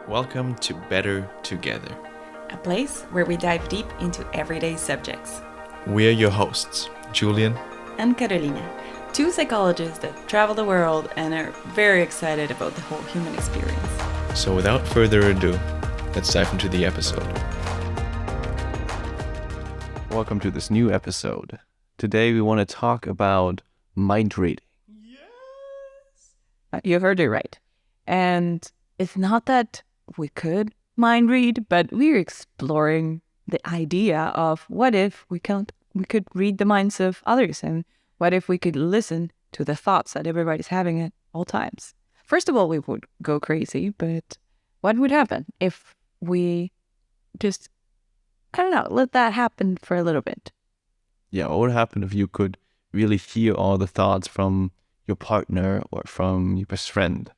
Welcome to Better Together. A place where we dive deep into everyday subjects. We are your hosts, Julian and Carolina, two psychologists that travel the world and are very excited about the whole human experience. So without further ado, let's dive into the episode. Welcome to this new episode. Today we want to talk about mind reading. Yes! You heard it right. And it's not that we could mind read, but we're exploring the idea of what if we could read the minds of others, and what if we could listen to the thoughts that everybody's having at all times. First of all, we would go crazy, but what would happen if we just, let that happen for a little bit? Yeah, what would happen if you could really hear all the thoughts from your partner or from your best friend?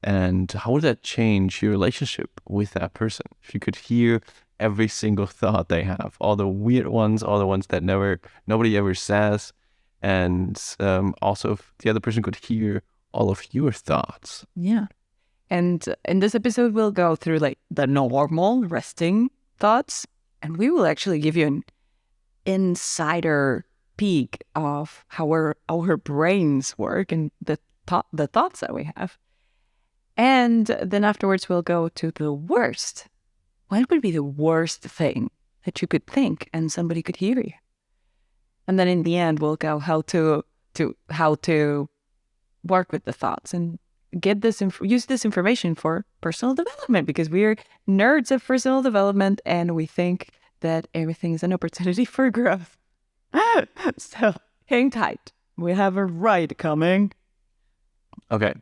And how would that change your relationship with that person? If you could hear every single thought they have, all the weird ones, all the ones that nobody ever says, and also if the other person could hear all of your thoughts. Yeah. And in this episode, we'll go through the normal resting thoughts, and we will actually give you an insider peek of how our brains work and the thoughts that we have. And then afterwards, we'll go to the worst. What would be the worst thing that you could think and somebody could hear you? And then in the end, we'll go how to work with the thoughts and get use this information for personal development, because we're nerds of personal development and we think that everything is an opportunity for growth. So hang tight. We have a ride coming. Okay.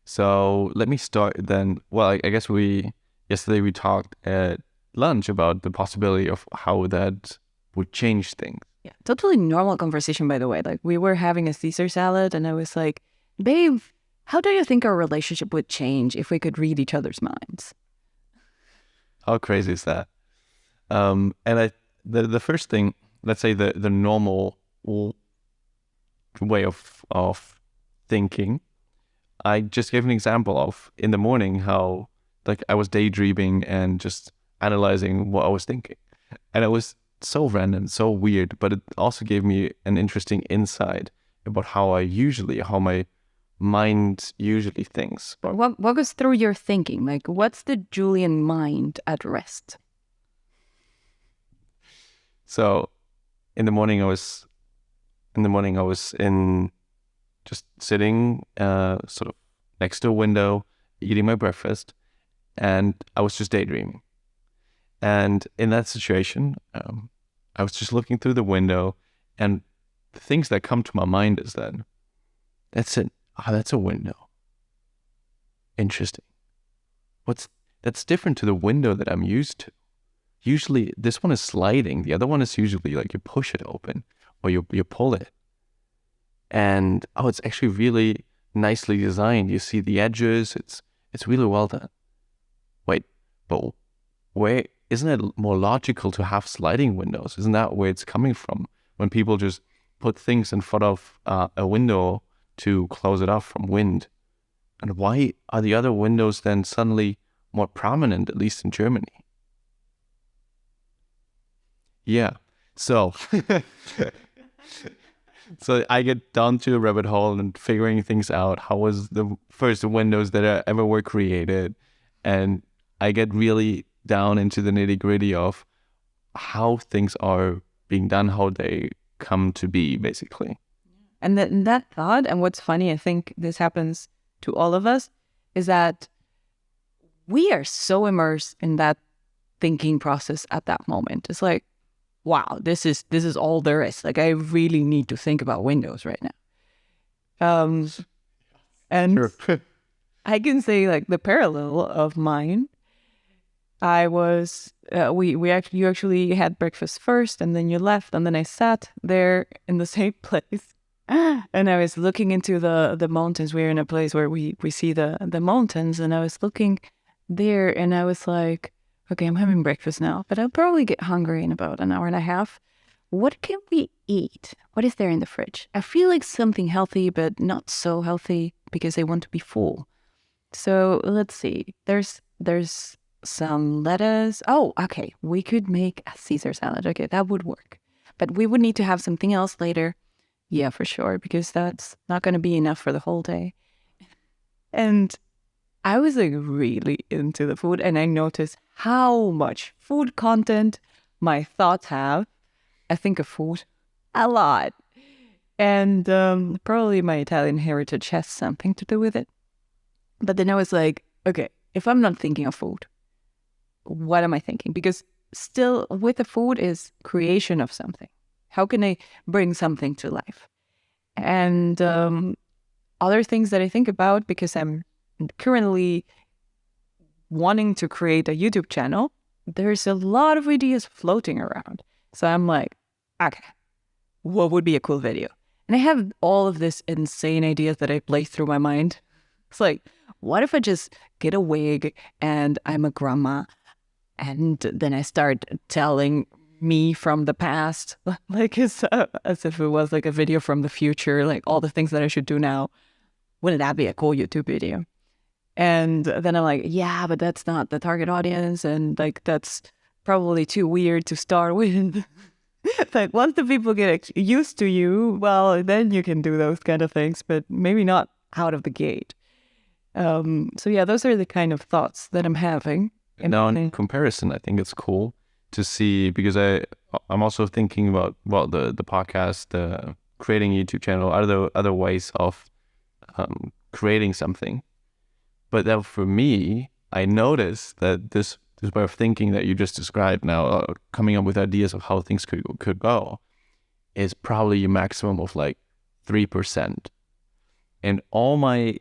So let me start then. Well, I guess yesterday we talked at lunch about the possibility of how that would change things. Yeah, totally normal conversation, by the way. We were having a Caesar salad and I was like, babe, how do you think our relationship would change if we could read each other's minds? How crazy is that? And the first thing, let's say the normal way of thinking, I just gave an example of in the morning how I was daydreaming and just analyzing what I was thinking. And it was so random, so weird, but it also gave me an interesting insight about how my mind usually thinks. Walk us through your thinking. What's the Julian mind at rest? So in the morning I was just sitting sort of next to a window, eating my breakfast, and I was just daydreaming. And in that situation, I was just looking through the window, and the things that come to my mind is that's it. That's a window. Interesting. That's different to the window that I'm used to. Usually this one is sliding. The other one is usually you push it open or you pull it. And it's actually really nicely designed. You see the edges. It's really well done. Wait, but where isn't it more logical to have sliding windows? Isn't that where it's coming from? When people just put things in front of a window to close it off from wind. And why are the other windows then suddenly more prominent, at least in Germany? Yeah, so so I get down to a rabbit hole and figuring things out. How was the first windows that ever were created? And I get really down into the nitty gritty of how things are being done, how they come to be, basically. And that thought, and what's funny, I think this happens to all of us, is that we are so immersed in that thinking process at that moment. It's like, wow, this is all there is. I really need to think about windows right now. And Sure. I can say the parallel of mine. I was you actually had breakfast first, and then you left, and then I sat there in the same place, and I was looking into the mountains. We're in a place where we see the mountains, and I was looking there, and I was like, okay, I'm having breakfast now, but I'll probably get hungry in about an hour and a half. What can we eat? What is there in the fridge? I feel like something healthy, but not so healthy because I want to be full. So let's see. There's there's some lettuce. Oh, okay. We could make a Caesar salad. Okay, that would work. But we would need to have something else later. Yeah, for sure, because that's not going to be enough for the whole day. And I was like really into the food, and I noticed how much food content my thoughts have. I think of food a lot. And probably my Italian heritage has something to do with it. But then I was like, okay, if I'm not thinking of food, what am I thinking? Because still with the food is creation of something. How can I bring something to life? And other things that I think about, because I'm currently wanting to create a YouTube channel, there's a lot of ideas floating around. So I'm like, okay, what would be a cool video? And I have all of this insane ideas that I play through my mind. It's like, what if I just get a wig and I'm a grandma, and then I start telling me from the past, like as if it was like a video from the future, like all the things that I should do now. Wouldn't that be a cool YouTube video? And then I'm like, yeah, but that's not the target audience, and like that's probably too weird to start with. Like once the people get used to you, well, then you can do those kind of things, but maybe not out of the gate. So yeah, those are the kind of thoughts that I'm having. Now, in comparison, I think it's cool to see, because I'm also thinking about the podcast, creating a YouTube channel, other ways of creating something. But then for me, I noticed that this way of thinking that you just described now, coming up with ideas of how things could go, is probably a maximum of like 3%. And all my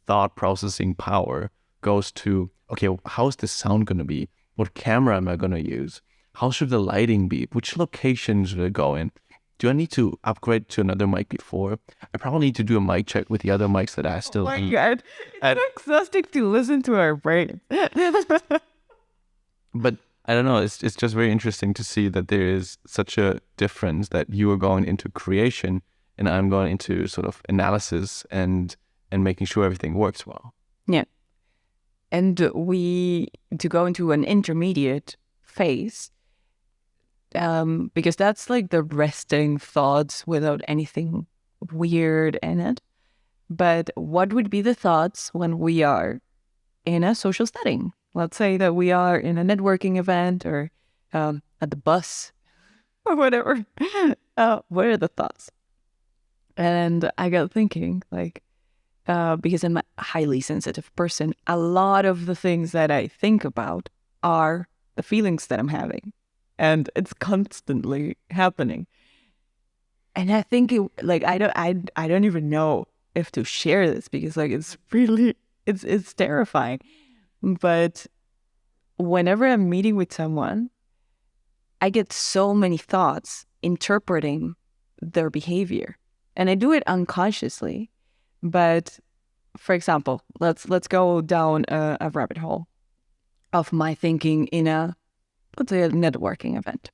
thought processing power goes to, okay, how's the sound going to be? What camera am I going to use? How should the lighting be? Which location should I go in? Do I need to upgrade to another mic before? I probably need to do a mic check with the other mics that I still have. Oh my God. It's exhausting to listen to our brain. But I don't know, it's just very interesting to see that there is such a difference, that you are going into creation and I'm going into sort of analysis and making sure everything works well. Yeah. And to go into an intermediate phase, because that's like the resting thoughts without anything weird in it. But what would be the thoughts when we are in a social setting? Let's say that we are in a networking event or at the bus or whatever. What are the thoughts? And I got thinking, like, because I'm a highly sensitive person, a lot of the things that I think about are the feelings that I'm having. And it's constantly happening. And I think I don't even know if to share this, because like it's terrifying. But whenever I'm meeting with someone, I get so many thoughts interpreting their behavior. And I do it unconsciously. But for example, let's go down a rabbit hole of my thinking in let's say a networking event.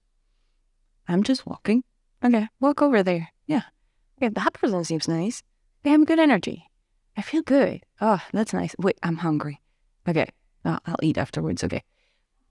I'm just walking. Okay, walk over there. Yeah. Okay, that person seems nice. They have good energy. I feel good. Oh, that's nice. Wait, I'm hungry. Okay, I'll eat afterwards. Okay.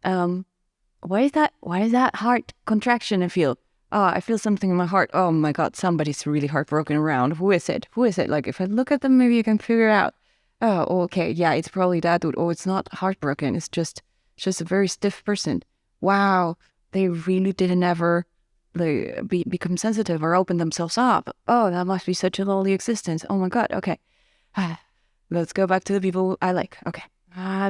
Why is that heart contraction I feel? Oh, I feel something in my heart. Oh my God, somebody's really heartbroken around. Who is it? Like, if I look at them, maybe you can figure it out. Oh, okay. Yeah, it's probably that dude. Oh, it's not heartbroken. It's just a very stiff person. Wow, they really didn't ever become sensitive or open themselves up. Oh, that must be such a lonely existence. Oh my God. Okay. Let's go back to the people I like. Okay.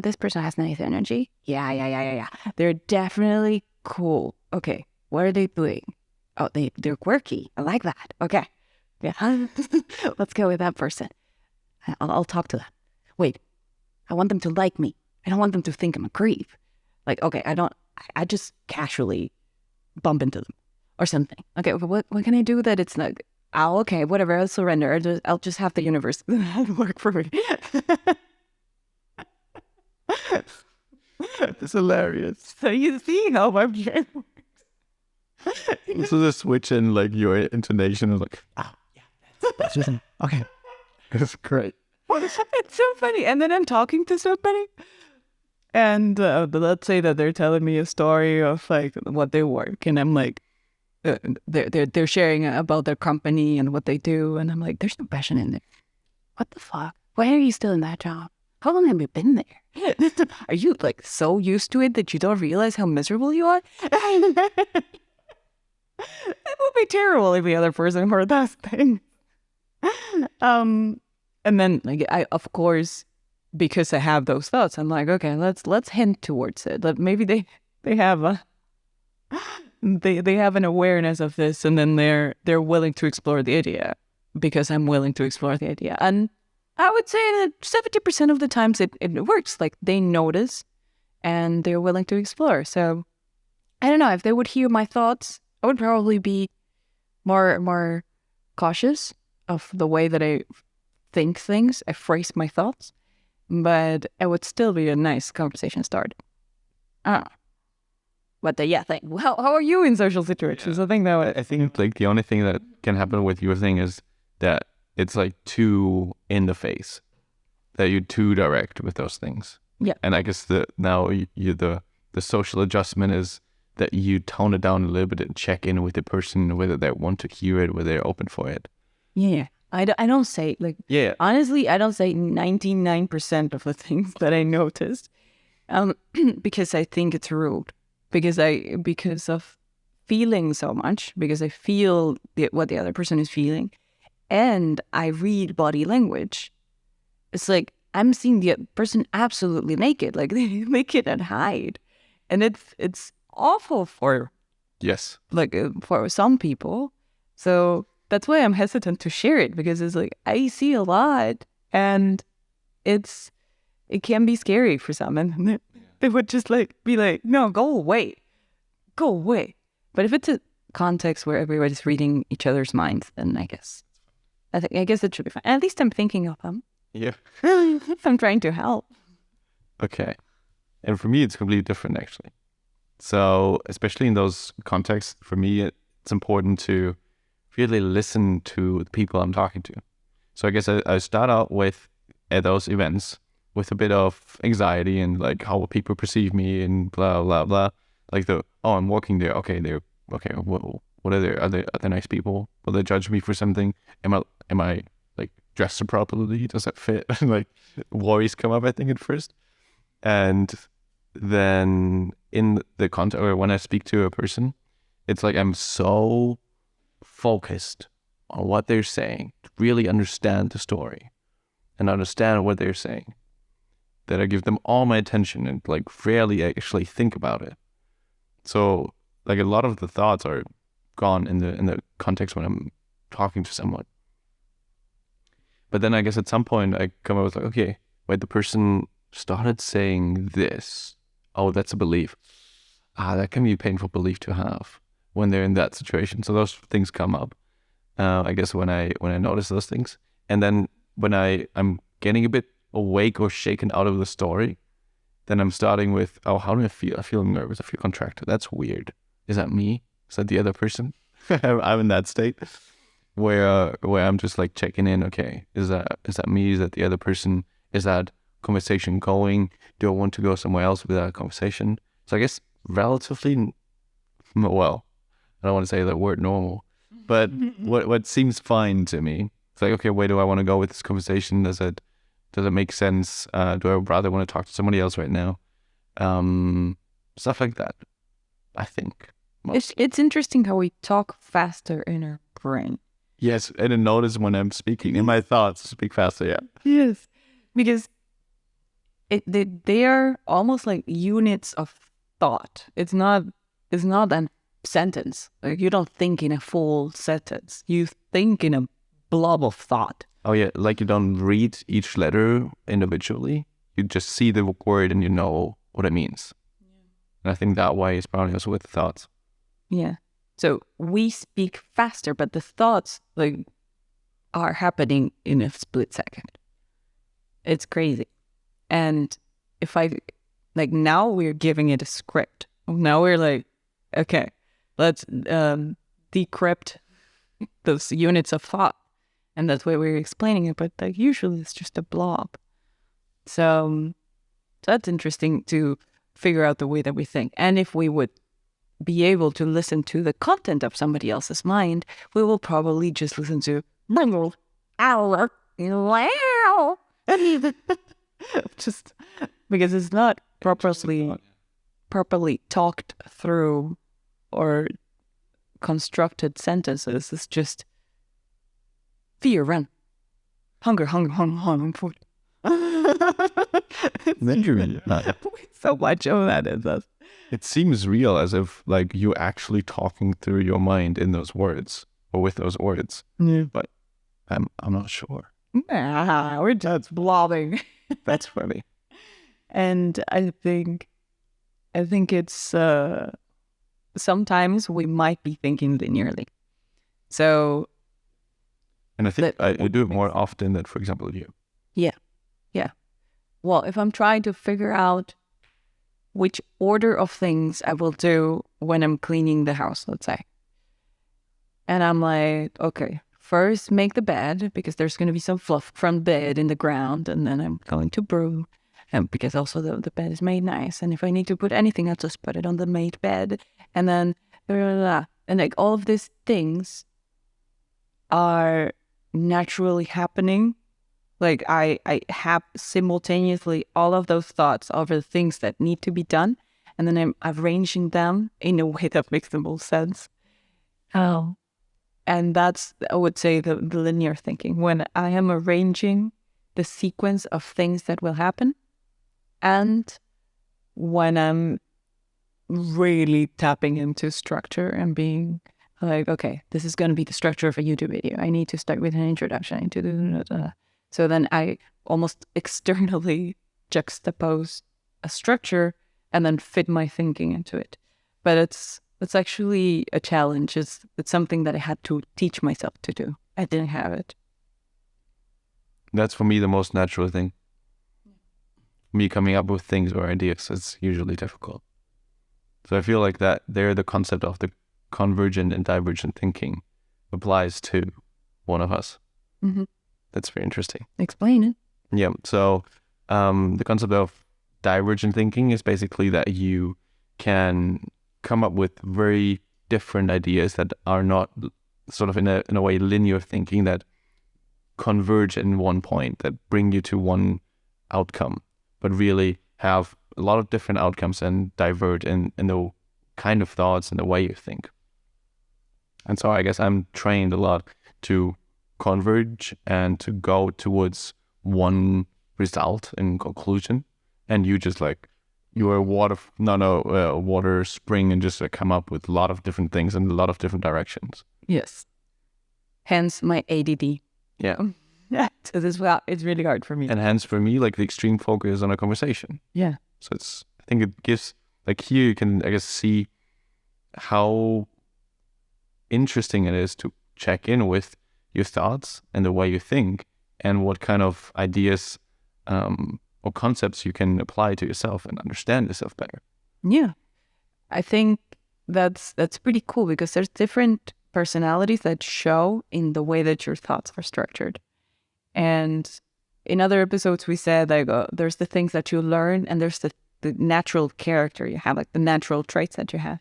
This person has nice energy. Yeah. They're definitely cool. Okay. What are they doing? Oh, they're quirky. I like that. Okay. Yeah. Let's go with that person. I'll talk to them. Wait, I want them to like me. I don't want them to think I'm a creep. Like, okay, I just casually bump into them or something. Okay, what can I do that it's not, oh, okay, whatever, I'll surrender. I'll just have the universe work for me. It's hilarious. So you see how my brain works. So the switch in like your intonation is like, that's just okay. It's great. It's so funny. And then I'm talking to somebody And let's say that they're telling me a story of like what they work, and I'm like, they're sharing about their company and what they do, and I'm like, there's no passion in there. What the fuck? Why are you still in that job? How long have you been there? Are you like so used to it that you don't realize how miserable you are? It would be terrible if the other person heard that thing. And then like I, of course, because I have those thoughts, I'm like, okay, let's hint towards it. Like maybe they have a they have an awareness of this, and then they're willing to explore the idea because I'm willing to explore the idea. And I would say that 70% of the times it works. Like they notice and they're willing to explore. So I don't know if they would hear my thoughts, I would probably be more cautious of the way that I think things, I phrase my thoughts, but it would still be a nice conversation start. But yeah, how are you in social situations? I think that I think like the only thing that can happen with your thing is that it's like too in the face, that you're too direct with those things. Yeah. And I guess the social adjustment is that you tone it down a little bit and check in with the person, whether they want to hear it, whether they're open for it. Yeah. I don't say like, yeah, honestly, I don't say 99% of the things that I noticed, because I think it's rude, because of feeling so much, because I feel what the other person is feeling, and I read body language. It's like I'm seeing the person absolutely naked, like they cannot hide, and it's awful for yes, like for some people. So that's why I'm hesitant to share it, because it's like I see a lot, and it can be scary for some, and they would just like be like, no, go away. But if it's a context where everybody's reading each other's minds, then I guess it should be fine. At least I'm thinking of them. yeah. I'm trying to help. Okay. And for me, it's completely different, actually. So, especially in those contexts, for me, it's important to really listen to the people I'm talking to. So I guess I start out with, at those events, with a bit of anxiety and like how will people perceive me and blah, blah, blah. Like I'm working there. Okay, what are they? Are they nice people? Will they judge me for something? Am I like dressed properly? Does that fit? Like worries come up, I think, at first. And then in the context, or when I speak to a person, it's like I'm so focused on what they're saying to really understand the story and understand what they're saying, that I give them all my attention and like rarely actually think about it. So like a lot of the thoughts are gone in the context when I'm talking to someone. But then I guess at some point I come up with like, okay, wait, the person started saying this. Oh, that's a belief. That can be a painful belief to have when they're in that situation. So those things come up, I guess, when I notice those things. And then when I'm getting a bit awake or shaken out of the story, then I'm starting with, oh, how do I feel? I feel nervous. I feel contracted. That's weird. Is that me? Is that the other person? I'm in that state where I'm just like checking in. Okay, is that me? Is that the other person? Is that conversation going? Do I want to go somewhere else with that conversation? So I guess relatively, well, I don't want to say that word normal, but what seems fine to me. It's like, okay, where do I want to go with this conversation? Does it make sense? Do I rather want to talk to somebody else right now? Stuff like that, I think. It's interesting how we talk faster in our brain. Yes, and then notice when I'm speaking in my thoughts, speak faster. Yeah. Yes, because they are almost like units of thought. It's not a sentence. Like you don't think in a full sentence. You think in a blob of thought. Oh yeah, like you don't read each letter individually. You just see the word and you know what it means. Yeah. And I think that way is probably also with the thoughts. Yeah. So we speak faster, but the thoughts like are happening in a split second. It's crazy. And if I like now we're giving it a script. Now we're like, okay, let's decrypt those units of thought. And that's why we're explaining it, but like usually it's just a blob. So So that's interesting to figure out the way that we think. And if we would be able to listen to the content of somebody else's mind, we will probably just listen to just because it's not properly talked through or constructed sentences. It's just fear, run, hunger, food. So much of that is us. It seems real, as if like you're actually talking through your mind in those words or with those words. Yeah. But I'm not sure. We're just blobbing. That's funny. And I think it's sometimes we might be thinking linearly. So, And I think I do it more often than, for example, you. Yeah. Well, if I'm trying to figure out which order of things I will do when I'm cleaning the house, let's say. And I'm like, okay, first make the bed because there's going to be some fluff from bed in the ground. And then I'm going to brew. And because also the bed is made nice. And if I need to put anything, I'll just put it on the made bed. And then, and like all of these things are naturally happening. Like I have simultaneously all of those thoughts over the things that need to be done. And then I'm arranging them in a way that makes the most sense. Oh. And that's, I would say, the linear thinking. When I am arranging the sequence of things that will happen, and when I'm really tapping into structure and being like, okay, this is going to be the structure of a YouTube video. I need to start with an introduction. I need to do that. So then I almost externally juxtapose a structure and then fit my thinking into it. But it's actually a challenge. It's something that I had to teach myself to do. I didn't have it. That's for me the most natural thing. Me coming up with things or ideas, it's usually difficult. So I feel like that there the concept of the convergent and divergent thinking applies to one of us. Mm-hmm. That's very interesting. Explain it. Yeah. So the concept of divergent thinking is basically that you can come up with very different ideas that are not sort of in a way linear thinking, that converge in one point, that bring you to one outcome, but really have a lot of different outcomes and diverge in the kind of thoughts and the way you think. And so I guess I'm trained a lot to converge and to go towards one result and conclusion. And you just like, you're a water spring and just come up with a lot of different things in a lot of different directions. Yes. Hence my ADD. Yeah. Yeah. So this it's really hard for me. And hence for me, like the extreme focus on a conversation. Yeah. So I think it gives, like here you can, I guess, see how interesting it is to check in with your thoughts and the way you think and what kind of ideas or concepts you can apply to yourself and understand yourself better. Yeah. I think that's pretty cool because there's different personalities that show in the way that your thoughts are structured. And in other episodes, we said like there's the things that you learn and there's the natural character you have, like the natural traits that you have.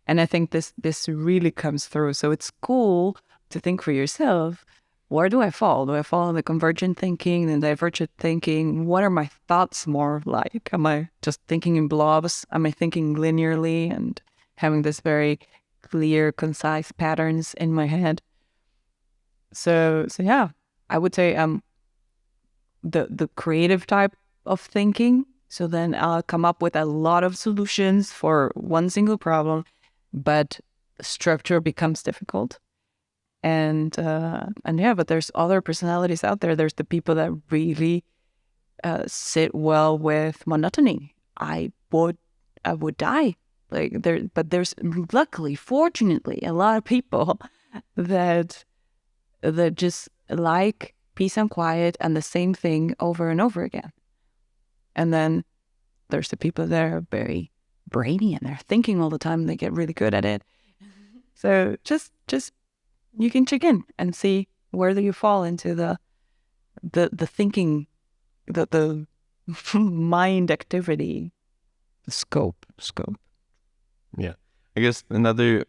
And I think this really comes through. So it's cool to think for yourself, where do I fall? Do I fall in the convergent thinking and divergent thinking? What are my thoughts more like? Am I just thinking in blobs? Am I thinking linearly and having this very clear, concise patterns in my head? So yeah, I would say the creative type of thinking. So then I'll come up with a lot of solutions for one single problem, but structure becomes difficult. And yeah, but there's other personalities out there. There's the people that really sit well with monotony. I would die like there, but there's luckily, fortunately, a lot of people that just like peace and quiet and the same thing over and over again. And then there's the people that are very brainy and they're thinking all the time. And they get really good at it. So just you can check in and see where do you fall into the thinking, the mind activity. Scope. Yeah. I guess another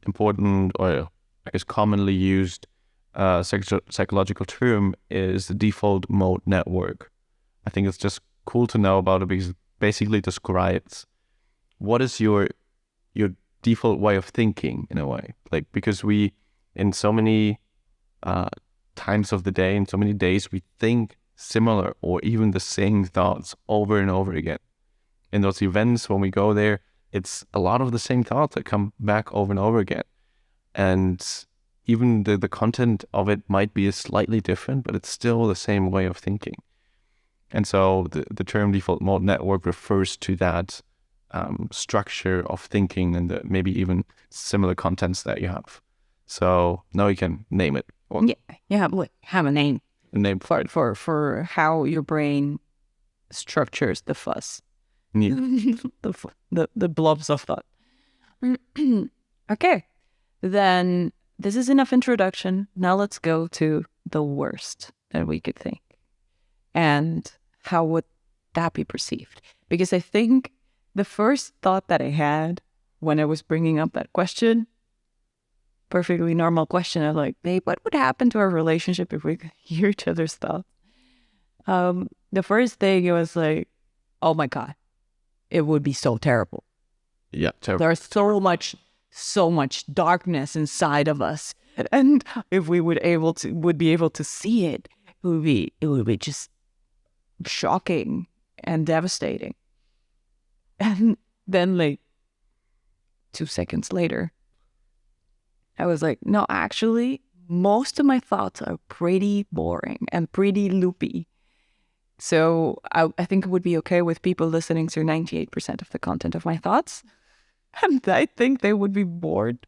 important, or I guess commonly used psychological term is the default mode network. I think it's just cool to know about it because it basically describes what is your default way of thinking in a way. Like, because we, in so many times of the day, in so many days, we think similar or even the same thoughts over and over again. In those events, when we go there, it's a lot of the same thoughts that come back over and over again. And even the content of it might be slightly different, but it's still the same way of thinking. And so the term default mode network refers to that structure of thinking and maybe even similar contents that you have. So now you can name it. Have a name. A name for how your brain structures the fuss. Yeah. the blobs of thought. Okay, then this is enough introduction. Now let's go to the worst that we could think. And how would that be perceived? Because I think the first thought that I had when I was bringing up that question, perfectly normal question of like, babe, what would happen to our relationship if we could hear each other's thoughts? The first thing, it was like, oh my God, it would be so terrible. Yeah, terrible. There's so much darkness inside of us. And if we would be able to see it, it would be just shocking and devastating. And then like 2 seconds later, I was like, no, actually, most of my thoughts are pretty boring and pretty loopy. So I think it would be okay with people listening to 98% of the content of my thoughts. And I think they would be bored.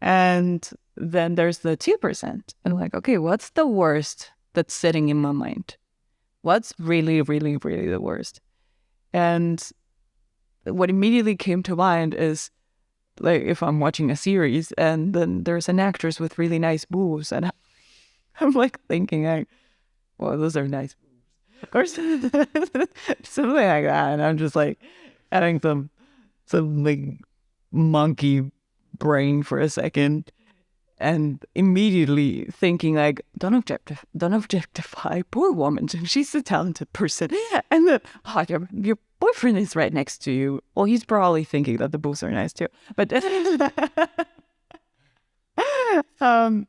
And then there's the 2%. And like, okay, what's the worst that's sitting in my mind? What's really, really, really the worst? And what immediately came to mind is, like, if I'm watching a series and then there's an actress with really nice boobs, and I'm like thinking, well, those are nice boobs, or something like that. And I'm just like having some like monkey brain for a second, and immediately thinking like, don't objectify poor woman. She's a talented person. And then, your boyfriend is right next to you. Well, he's probably thinking that the boobs are nice too. But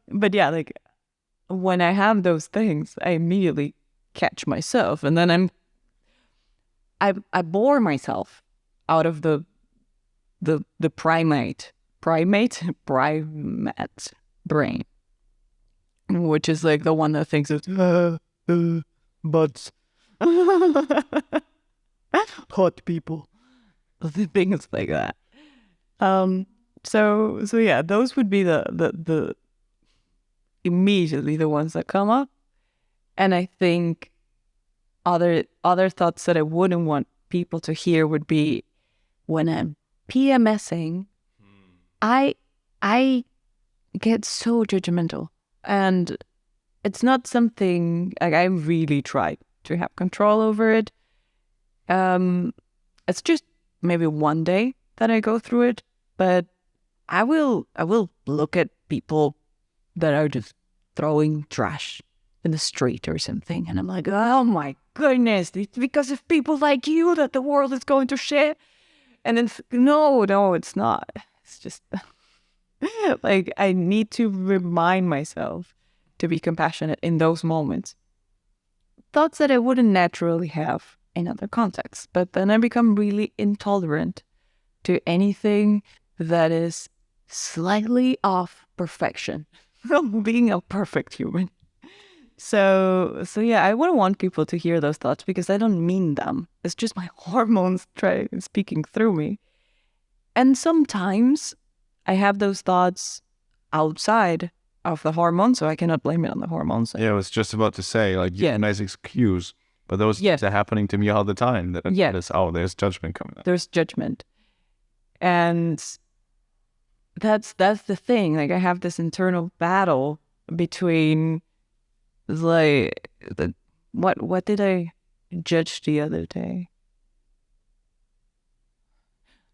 but yeah, like when I have those things, I immediately catch myself, and then I bore myself out of the primate brain, which is like the one that thinks of butts, hot people, things like that. So yeah, those would be the immediately the ones that come up. And I think other thoughts that I wouldn't want people to hear would be, when I'm PMSing, I get so judgmental, and it's not something like I really try to have control over it. It's just maybe one day that I go through it, but I will look at people that are just throwing trash in the street or something, and I'm like, oh my goodness, it's because of people like you that the world is going to shit. And then no, it's not. It's just like I need to remind myself to be compassionate in those moments. Thoughts that I wouldn't naturally have in other contexts. But then I become really intolerant to anything that is slightly off perfection, being a perfect human. So yeah, I wouldn't want people to hear those thoughts because I don't mean them. It's just my hormones speaking through me. And sometimes I have those thoughts outside of the hormones, so I cannot blame it on the hormones. Yeah, I was just about to say, like, you have a nice excuse, but those things are happening to me all the time. That is, there's judgment coming up. There's judgment. And that's the thing. Like, I have this internal battle between, like, what did I judged the other day?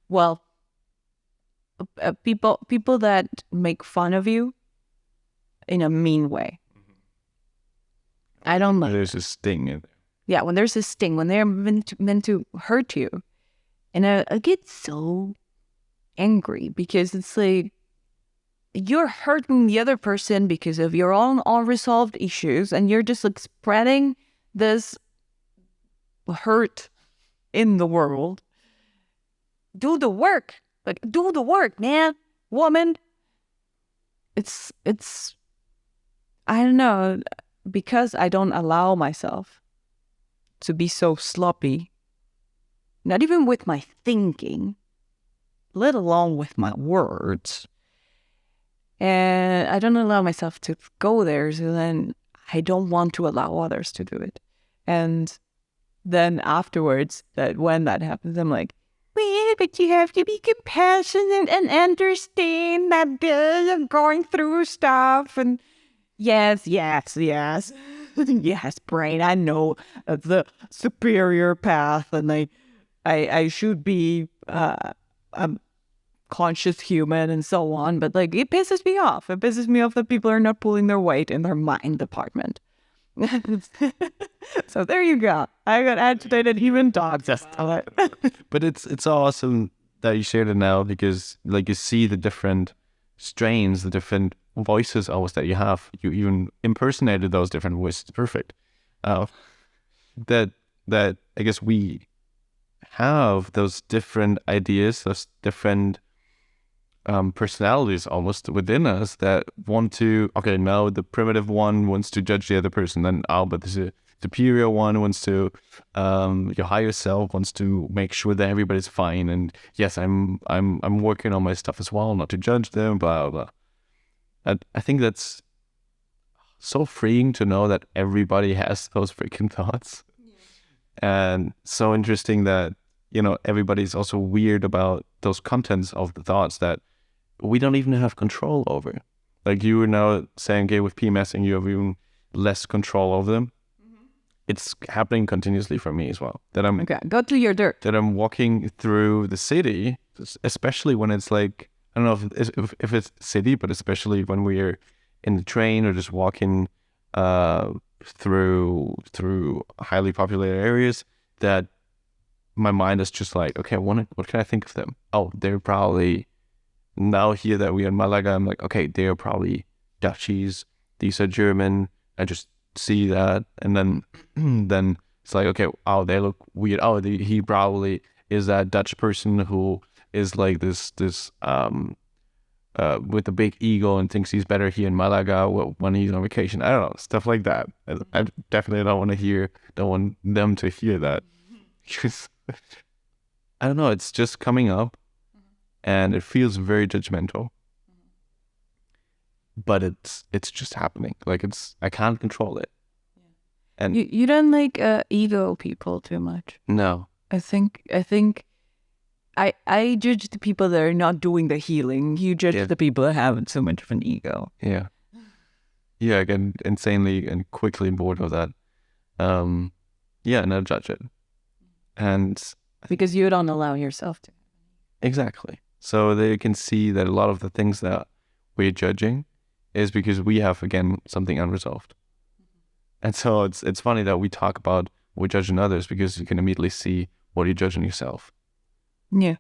Well, people that make fun of you in a mean way. I don't like. There's a sting in there. Yeah, when there's a sting, when they're meant to hurt you, and I get so angry because it's like you're hurting the other person because of your own unresolved issues, and you're just like spreading this hurt in the world. Do the work, like do the work, man, woman. It's I don't know, because I don't allow myself to be so sloppy, not even with my thinking, let alone with my words. And I don't allow myself to go there, so then I don't want to allow others to do it. And then afterwards, that when that happens, I'm like, well, but you have to be compassionate and understand that they're going through stuff. And yes, yes, brain, I know the superior path, and I should be a conscious human and so on, but like it pisses me off. It pisses me off that people are not pulling their weight in their mind department. So there you go. I got agitated even dogs. But it's awesome that you shared it now, because like you see the different strains, the different voices always that you have. You even impersonated those different voices. Perfect. That I guess we have those different ideas, those different personalities almost within us that want to, okay, now the primitive one wants to judge the other person, then but the superior one wants to, your higher self wants to make sure that everybody's fine, and yes, I'm working on my stuff as well, not to judge them, blah blah. And I think that's so freeing to know that everybody has those freaking thoughts. And so interesting that, you know, everybody's also weird about those contents of the thoughts that we don't even have control over. Like you were now saying, okay, with PMSing, you have even less control over them. Mm-hmm. It's happening continuously for me as well. That I'm okay. Go to your dirt. That I'm walking through the city, especially when it's like, I don't know if it's city, but especially when we're in the train or just walking through highly populated areas, that my mind is just like, okay, what can I think of them? Oh, they're probably, now here that we're in Malaga, I'm like, okay, they're probably Dutchies, these are German. I just see that, and then it's like, okay, oh, they look weird. Oh, he probably is that Dutch person who is like this with a big ego and thinks he's better here in Malaga when he's on vacation. I don't know, stuff like that. I definitely don't want them to hear that. Because I don't know, it's just coming up, and it feels very judgmental. But it's just happening. Like I can't control it. And you don't like ego people too much. No. I think I judge the people that are not doing the healing. You judge the people that have so much of an ego. Yeah. Yeah, I get insanely and quickly bored of that. Yeah, and I judge it. And because you don't allow yourself to. Exactly. So they can see that a lot of the things that we're judging is because we have, again, something unresolved. And so it's funny that we talk about we're judging others, because you can immediately see what you're judging yourself. Yeah.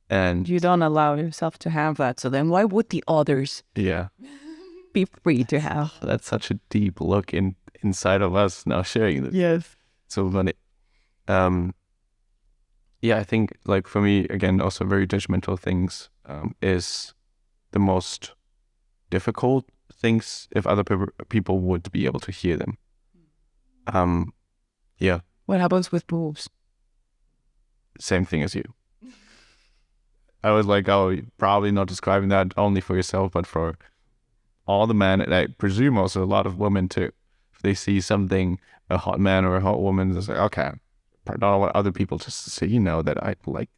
And you don't allow yourself to have that. So then why would the others be free to have? That's such a deep look inside of us now sharing this. Yes. So funny. Yeah, I think, like, for me, again, also very judgmental things is the most difficult things if other people would be able to hear them. Yeah. What happens with boobs? Same thing as you. I was like, oh, you're probably not describing that only for yourself, but for all the men, and I presume also a lot of women too. If they see something, a hot man or a hot woman, it's like, okay, I don't want other people to see, you know, that I like.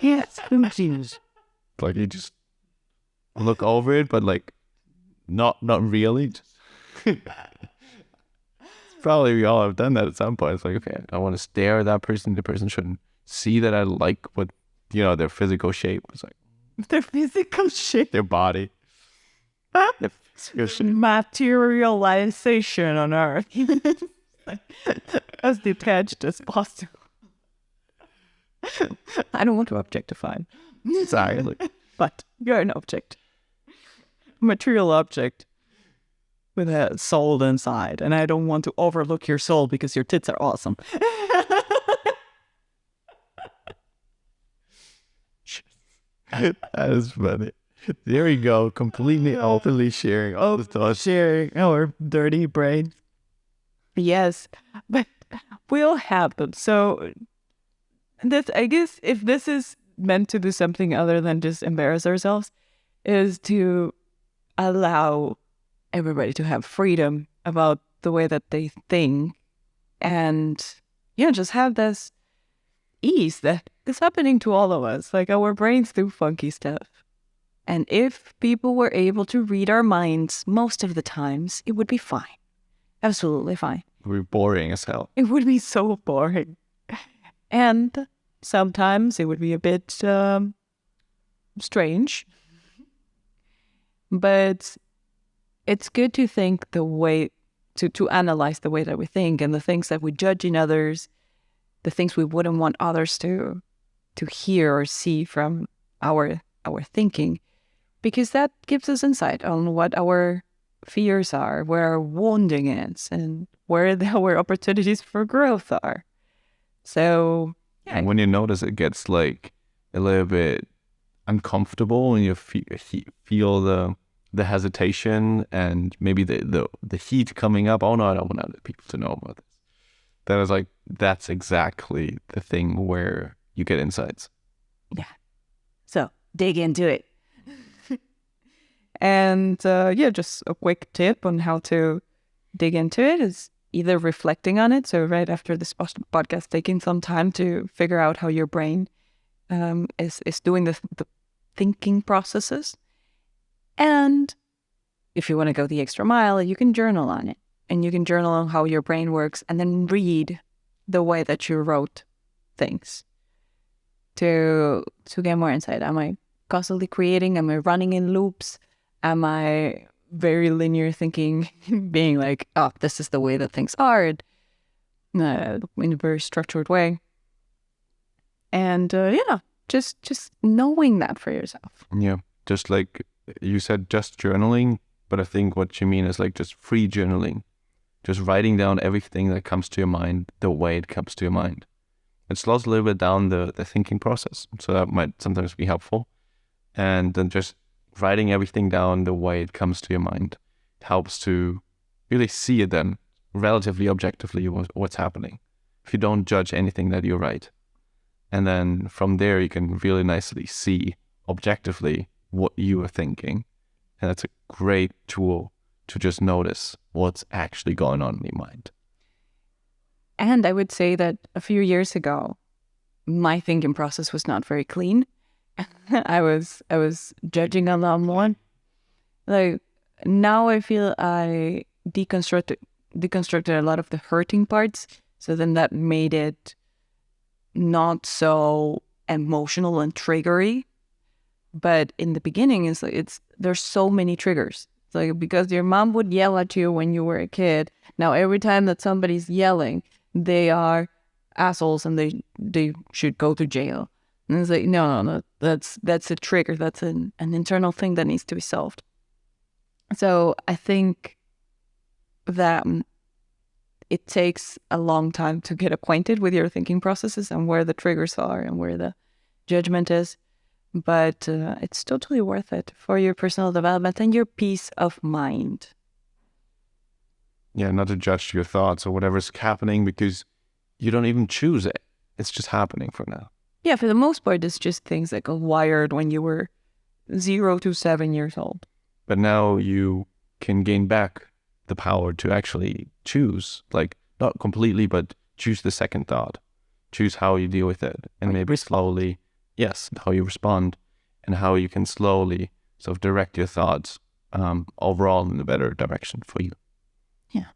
Yes, like you just look over it, but like not really. probably we all have done that at some point. It's like, okay, I want to stare at that person. The person shouldn't see that I like what, their physical shape. It's like Their physical shape. their body. The physical shape. Materialization on Earth. As detached as possible. I don't want to objectify. Exactly. But you're an object. A material object with a soul inside. And I don't want to overlook your soul because your tits are awesome. That is funny. There we go. Completely openly sharing all the thoughts. Sharing our dirty brains. Yes, but we all have them. So I guess if this is meant to do something other than just embarrass ourselves, is to allow everybody to have freedom about the way that they think, and just have this ease that is happening to all of us. Like, our brains do funky stuff. And if people were able to read our minds most of the times, it would be fine. Absolutely fine. We're boring as hell. It would be so boring. And sometimes it would be a bit strange. But it's good to think the way, to analyze the way that we think and the things that we judge in others, the things we wouldn't want others to hear or see from our thinking, because that gives us insight on what our fears are, where our wounding is, and where our opportunities for growth are. So, yeah. And when you notice it gets like a little bit uncomfortable and you feel the hesitation and maybe the heat coming up, oh no, I don't want other people to know about this. That is like, that's exactly the thing where you get insights. Yeah. So dig into it. And just a quick tip on how to dig into it is either reflecting on it. So right after this podcast, taking some time to figure out how your brain is doing the thinking processes. And if you want to go the extra mile, you can journal on it. And you can journal on how your brain works and then read the way that you wrote things to get more insight. Am I constantly creating? Am I running in loops? Am I very linear thinking, being like, oh, this is the way that things are, in a very structured way? And just knowing that for yourself. Yeah, just like you said, just journaling, but I think what you mean is like just free journaling. Just writing down everything that comes to your mind the way it comes to your mind. It slows a little bit down the thinking process, so that might sometimes be helpful. And then just writing everything down the way it comes to your mind helps to really see it then relatively objectively what's happening. If you don't judge anything that you write. And then from there you can really nicely see objectively what you are thinking. And that's a great tool to just notice what's actually going on in your mind. And I would say that a few years ago, my thinking process was not very clean. I was judging a lot more. Like, now I feel I deconstructed a lot of the hurting parts. So then that made it not so emotional and triggery. But in the beginning, there's so many triggers. It's like, because your mom would yell at you when you were a kid. Now every time that somebody's yelling, they are assholes and they should go to jail. And it's like, no, that's a trigger. That's an internal thing that needs to be solved. So I think that it takes a long time to get acquainted with your thinking processes and where the triggers are and where the judgment is. But it's totally worth it for your personal development and your peace of mind. Yeah, not to judge your thoughts or whatever's happening because you don't even choose it. It's just happening for now. Yeah, for the most part, it's just things that got wired when you were 0 to 7 years old. But now you can gain back the power to actually choose, like not completely, but choose the second thought, choose how you deal with it, and maybe slowly, yes, how you respond and how you can slowly sort of direct your thoughts overall in a better direction for you. Yeah.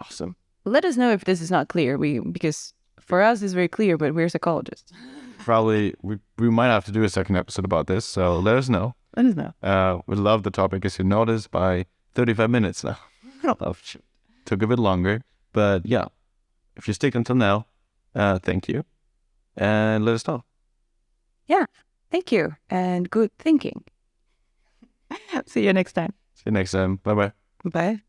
Awesome. Let us know if this is not clear. Because for us it's very clear, but we're psychologists. Probably we might have to do a second episode about this. So let us know. Let us know. We love the topic, as you noticed, by 35 minutes now. Oh, shoot. Took a bit longer, but yeah. If you stick until now, thank you, and let us know. Yeah, thank you, and good thinking. See you next time. See you next time. Bye bye. Bye.